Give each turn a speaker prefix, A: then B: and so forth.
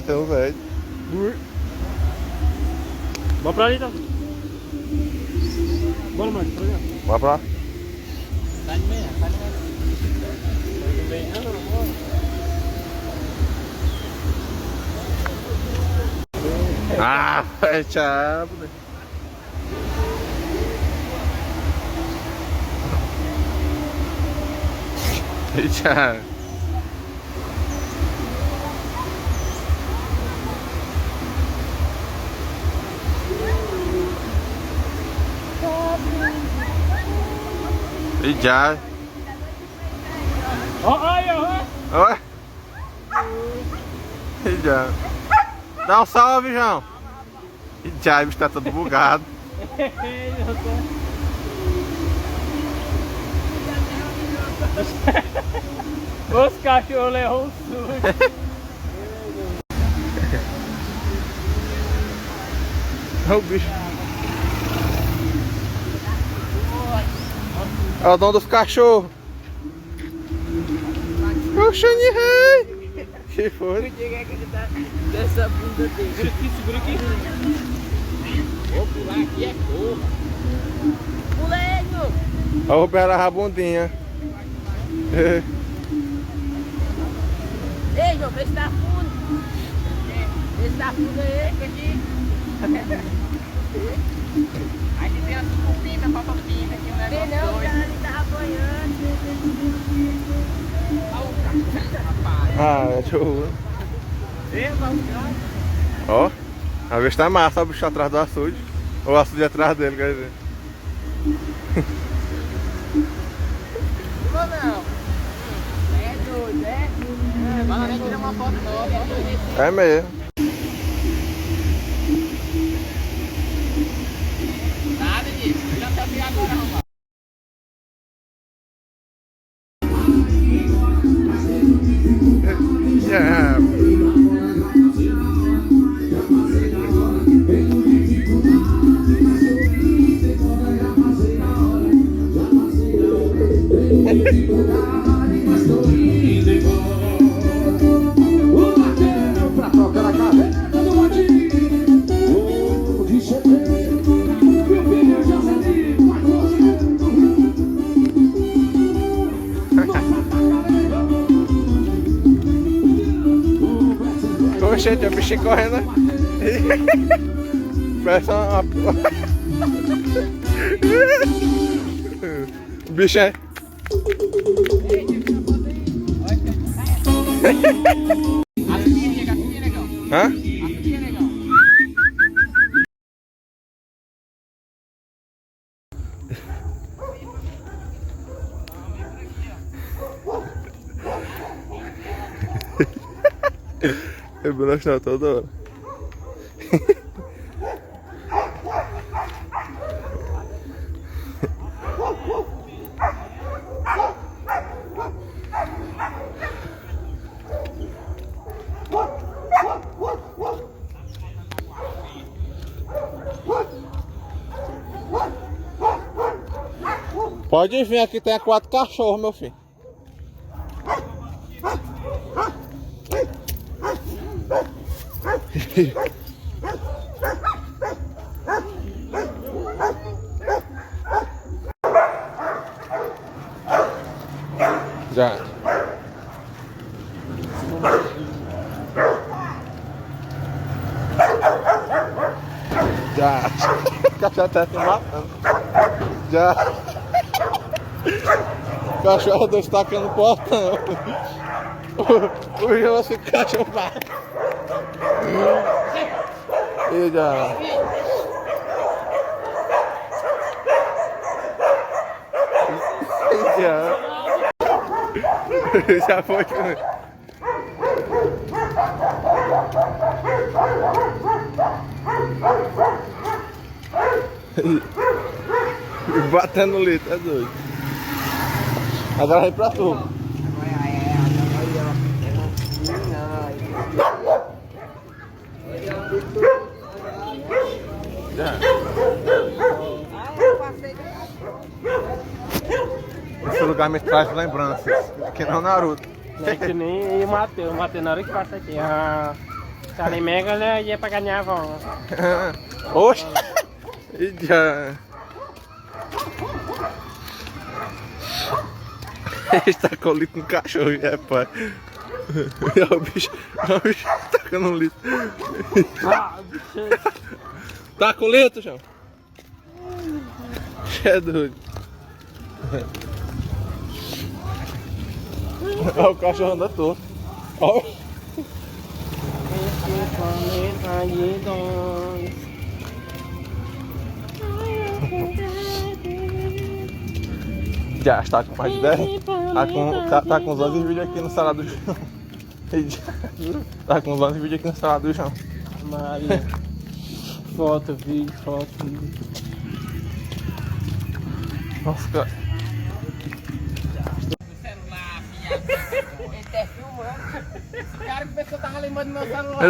A: É um velho.
B: Vamos pra ali, então. Bora, Marcos, pra cá.
A: Bora pra lá.
B: Sai de meia, sai de meia. Sai de meia, não, bora.
A: Ah, fechado, né? Fechado. E já.
B: Olha,
A: Oi? E já. Dá um salve, João. E já, o bicho tá todo bugado.
B: Os cachorros levam um susto.
A: Olha o bicho. É o dono dos cachorros. O Xande Rei. Que foi?
B: Dessa bunda dele. Segura aqui. Vou pular aqui, é corra. Puleio!
A: Olha o Roberto a bundinha.
C: Ei, João, vê se tá fundo. Vê se tá fundo aí. Aqui.
B: Aqui tem a sucupina, a papapina, aqui um
C: Vê
B: negócio
C: não, o
B: doido.
C: cara ali tava apanhando.
B: Olha o cachorro, rapaz.
A: Ah, é show. Ó, a vez tá massa, ó, o bicho atrás do açude. Ou o açude atrás dele, quer dizer.
B: Não, não. É doido, é? Vai lá, vem tirar uma foto nova.
A: É mesmo.
B: Nada disso, já sabia agora, rapaz.
A: Yeah.
D: Pra tocar na caverna do Monte. De setembro, meu filho já senti vai correndo.
A: Oxe, tem um bichinho correndo, né? Parece uma... O bicho é...
B: A filhinha, negão.
A: Hã?
B: A filhinha, negão.
A: Eu vou mostrar toda hora. Pode vir aqui, tem 4 cachorros, meu filho. Já. Já. O cachorro tá se matando. Já. O cachorro dois tacando no portão. O João fica cachorro vai. E já. E já. Já foi. Batendo no litro, é doido. Agora vem pra tu. Esse lugar me traz lembranças, que não Naruto.
B: É que nem o Matheus na hora que passa aqui. Charlie Mega, né, ia pra ganhar a avó.
A: Oxe! E já. Ele tá com o litro no cachorro, é pai. Olha o bicho tacando um litro. Tá com o litro, João? É doido. Olha o cachorro anda todo. Olha. Já está com mais de 10. Tá com uns 11 vídeos aqui no celular do João. Tá com uns 11 vídeos aqui no celular do João.
B: Maria. Foto, vídeo.
A: Nossa, cara.
C: Ele tá filmando. Esse cara que pensou que eu tava lembrando do meu celular.